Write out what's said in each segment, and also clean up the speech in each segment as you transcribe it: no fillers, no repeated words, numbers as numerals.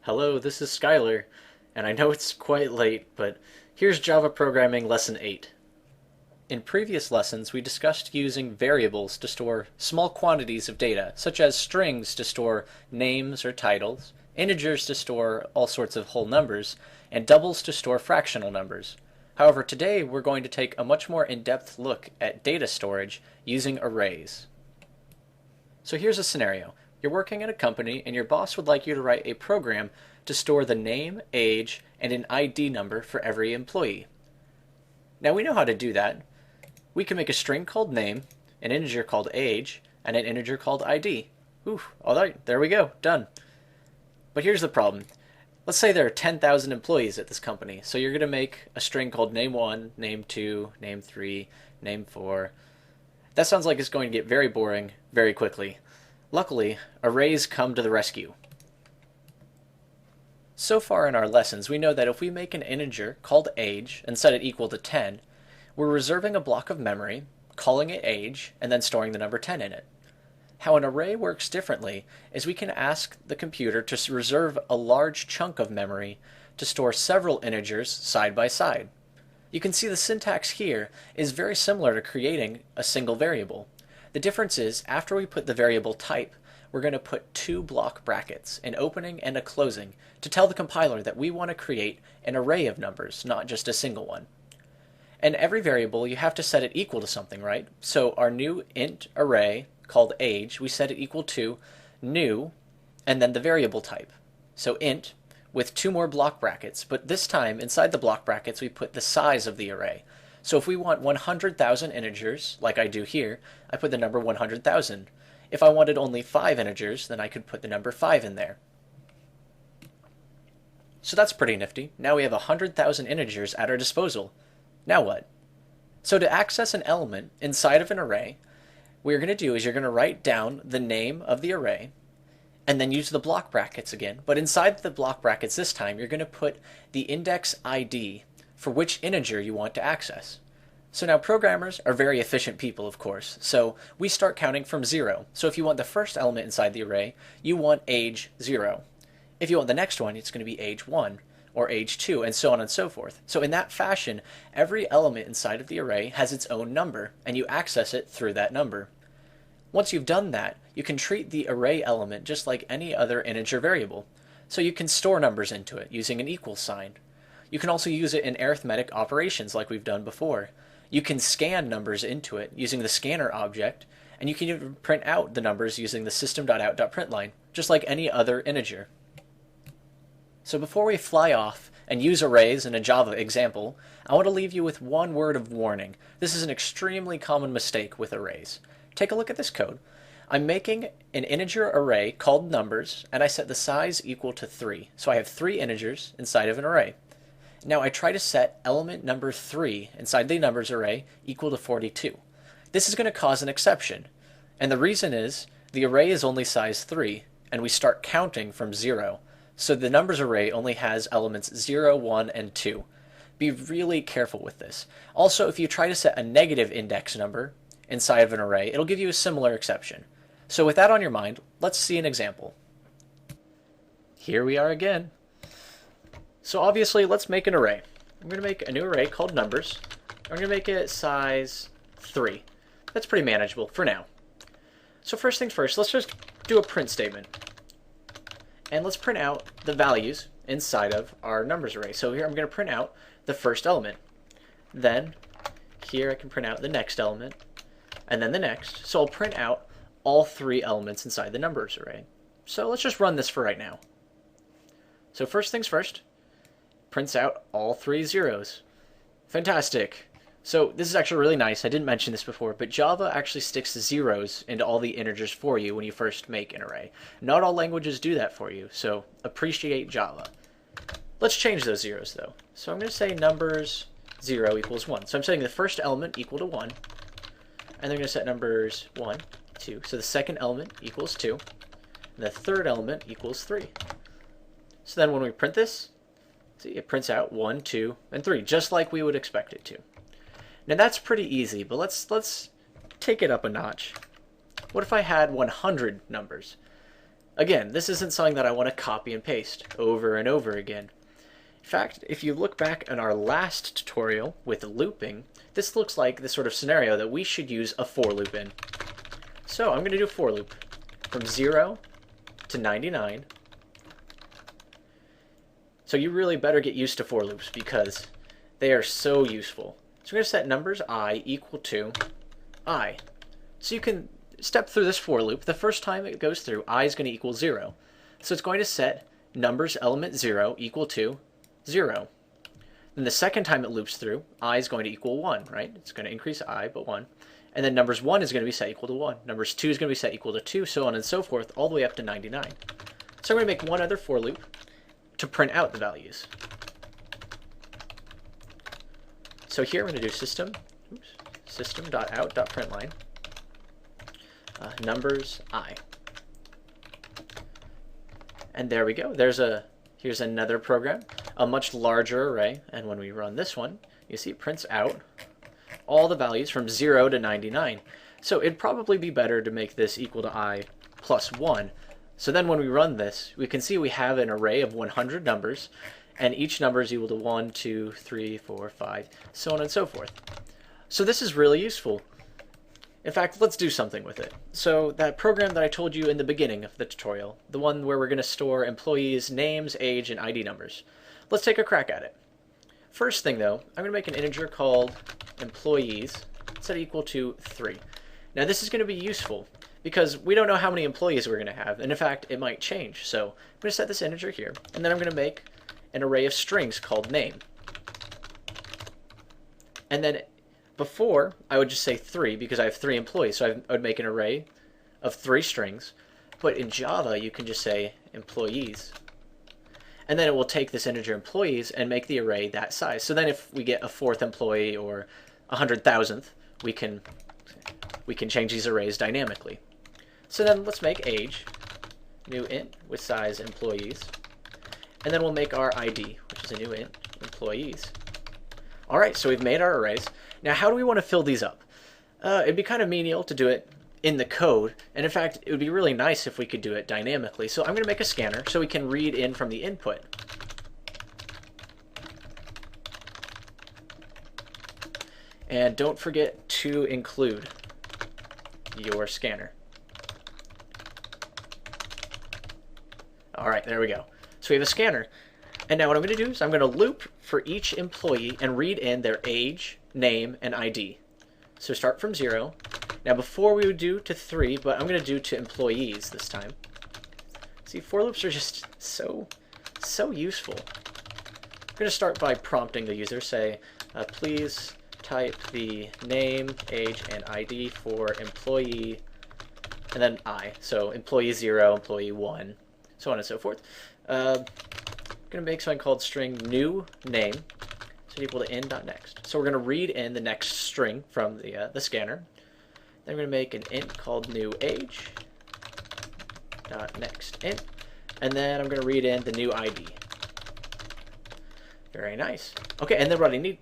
Hello, this is Skylar, and I know it's quite late, but here's Java Programming Lesson 8. In previous lessons, we discussed using variables to store small quantities of data, such as strings to store names or titles, integers to store all sorts of whole numbers, and doubles to store fractional numbers. However, today we're going to take a much more in-depth look at data storage using arrays. So here's a scenario. You're working at a company and your boss would like you to write a program to store the name, age, and an ID number for every employee. Now we know how to do that. We can make a string called name, an integer called age, and an integer called ID. Alright, there we go, done. But here's the problem. Let's say there are 10,000 employees at this company, so you're going to make a string called name1, name2, name3, name4. That sounds like it's going to get very boring very quickly. Luckily, arrays come to the rescue. So far in our lessons, we know that if we make an integer called age and set it equal to 10, we're reserving a block of memory, calling it age, and then storing the number 10 in it. How an array works differently is we can ask the computer to reserve a large chunk of memory to store several integers side by side. You can see the syntax here is very similar to creating a single variable. The difference is, after we put the variable type, we're going to put two block brackets, an opening and a closing, to tell the compiler that we want to create an array of numbers, not just a single one. And every variable, you have to set it equal to something, right? So our new int array called age, we set it equal to new, and then the variable type. So int, with two more block brackets, but this time, inside the block brackets, we put the size of the array. So if we want 100,000 integers, like I do here, I put the number 100,000. If I wanted only 5 integers, then I could put the number 5 in there. So that's pretty nifty. Now we have 100,000 integers at our disposal. Now what? So to access an element inside of an array, what you're going to do is you're going to write down the name of the array, and then use the block brackets again. But inside the block brackets this time, you're going to put the index ID for which integer you want to access. So now programmers are very efficient people, of course, so we start counting from 0. So if you want the first element inside the array, you want age 0. If you want the next one, it's going to be age 1, or age 2, and so on and so forth. So in that fashion, every element inside of the array has its own number, and you access it through that number. Once you've done that, you can treat the array element just like any other integer variable. So you can store numbers into it using an equal sign. You can also use it in arithmetic operations like we've done before. You can scan numbers into it using the scanner object, and you can even print out the numbers using the system.out.println, just like any other integer. So before we fly off and use arrays in a Java example, I want to leave you with one word of warning. This is an extremely common mistake with arrays. Take a look at this code. I'm making an integer array called numbers, and I set the size equal to 3. So I have 3 integers inside of an array. Now I try to set element number 3 inside the numbers array equal to 42. This is going to cause an exception, and the reason is the array is only size 3, and we start counting from 0. So the numbers array only has elements 0, 1, and 2. Be really careful with this. Also, if you try to set a negative index number inside of an array, it'll give you a similar exception. So with that on your mind, let's see an example. Here we are again. So obviously, let's make an array. I'm going to make a new array called numbers. I'm going to make it size 3. That's pretty manageable for now. So first things first, let's just do a print statement. And let's print out the values inside of our numbers array. So here I'm going to print out the first element. Then here I can print out the next element, and then the next. So I'll print out all 3 elements inside the numbers array. So let's just run this for right now. So first things first, prints out all 3 zeros. Fantastic. So this is actually really nice. I didn't mention this before, but Java actually sticks zeros into all the integers for you when you first make an array. Not all languages do that for you, so appreciate Java. Let's change those zeros though. So I'm going to say numbers 0 equals 1. So I'm setting the first element equal to 1, and then I'm going to set numbers 1, 2. So the second element equals 2, and the third element equals 3. So then when we print this, see, it prints out 1, 2, and 3, just like we would expect it to. Now that's pretty easy, but let's take it up a notch. What if I had 100 numbers? Again, this isn't something that I want to copy and paste over and over again. In fact, if you look back in our last tutorial with looping, this looks like the sort of scenario that we should use a for loop in. So I'm going to do a for loop from 0 to 99. So you really better get used to for loops because they are so useful. So we're going to set numbers I equal to I. So you can step through this for loop. The first time it goes through, I is going to equal 0. So it's going to set numbers element 0 equal to 0. Then the second time it loops through, I is going to equal 1, right? It's going to increase I, but 1. And then numbers 1 is going to be set equal to 1. Numbers 2 is going to be set equal to 2, so on and so forth, all the way up to 99. So I'm going to make one other for loop to print out the values. So here I'm going to do system.out.println numbers I. And there we go. Here's another program, a much larger array, and when we run this one, you see it prints out all the values from 0 to 99. So it'd probably be better to make this equal to I plus 1. So then when we run this, we can see we have an array of 100 numbers, and each number is equal to 1, 2, 3, 4, 5, so on and so forth. So this is really useful. In fact, let's do something with it. So that program that I told you in the beginning of the tutorial, the one where we're going to store employees' names, age, and ID numbers. Let's take a crack at it. First thing though, I'm going to make an integer called employees set equal to 3. Now this is going to be useful because we don't know how many employees we're going to have, and in fact it might change. So I'm going to set this integer here, and then I'm going to make an array of strings called name. And then before, I would just say 3 because I have 3 employees, so I would make an array of 3 strings. But in Java, you can just say employees. And then it will take this integer employees and make the array that size. So then if we get a 4th employee or 100,000th, we can change these arrays dynamically. So then let's make age, new int with size employees. And then we'll make our ID, which is a new int, employees. All right, so we've made our arrays. Now, how do we want to fill these up? It'd be kind of menial to do it in the code, and in fact, it would be really nice if we could do it dynamically. So I'm going to make a scanner so we can read in from the input. And don't forget to include your scanner. All right, there we go. So we have a scanner. And now what I'm going to do is I'm going to loop for each employee and read in their age, name, and ID. So start from 0. Now before we would do to 3, but I'm going to do to employees this time. See, for loops are just so useful. I'm going to start by prompting the user, say, please type the name, age, and ID for employee, and then I. So employee 0, employee 1, so on and so forth. I'm going to make something called string new name, so equal to in.next. So we're going to read in the next string from the scanner. Then we're going to make an int called new age dot next int, and then I'm going to read in the new ID. Very nice. Okay, and then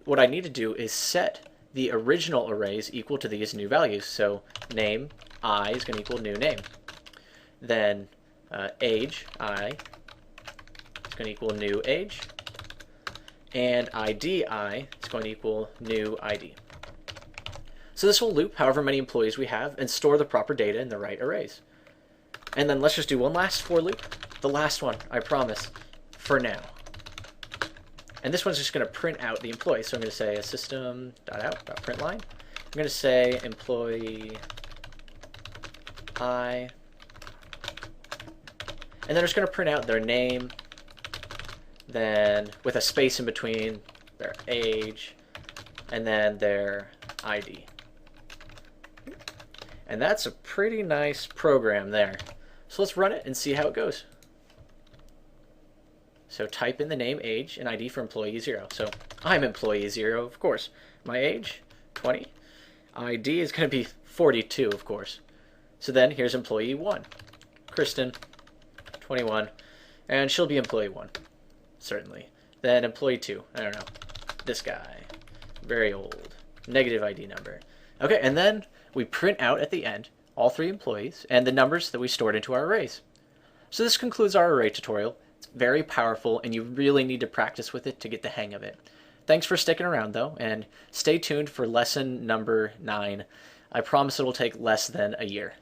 what I need to do is set the original arrays equal to these new values. So name I is going to equal new name. Then age I is going to equal new age, and ID I is going to equal new ID. So this will loop however many employees we have and store the proper data in the right arrays. And then let's just do one last for loop, the last one, I promise, for now. And this one's just going to print out the employee. So I'm going to say system.out.println. I'm going to say employee I, and then it's going to print out their name, then with a space in between, their age, and then their ID. And that's a pretty nice program there. So let's run it and see how it goes. So type in the name, age, and ID for employee 0. So I'm employee 0, of course. My age, 20. ID is going to be 42, of course. So then here's employee 1, Kristen, 21, and she'll be employee 1, certainly. Then employee 2, I don't know, this guy, very old, negative ID number. Okay, and then we print out at the end all 3 employees and the numbers that we stored into our arrays. So this concludes our array tutorial. It's very powerful, and you really need to practice with it to get the hang of it. Thanks for sticking around, though, and stay tuned for lesson number 9. I promise it'll take less than a year.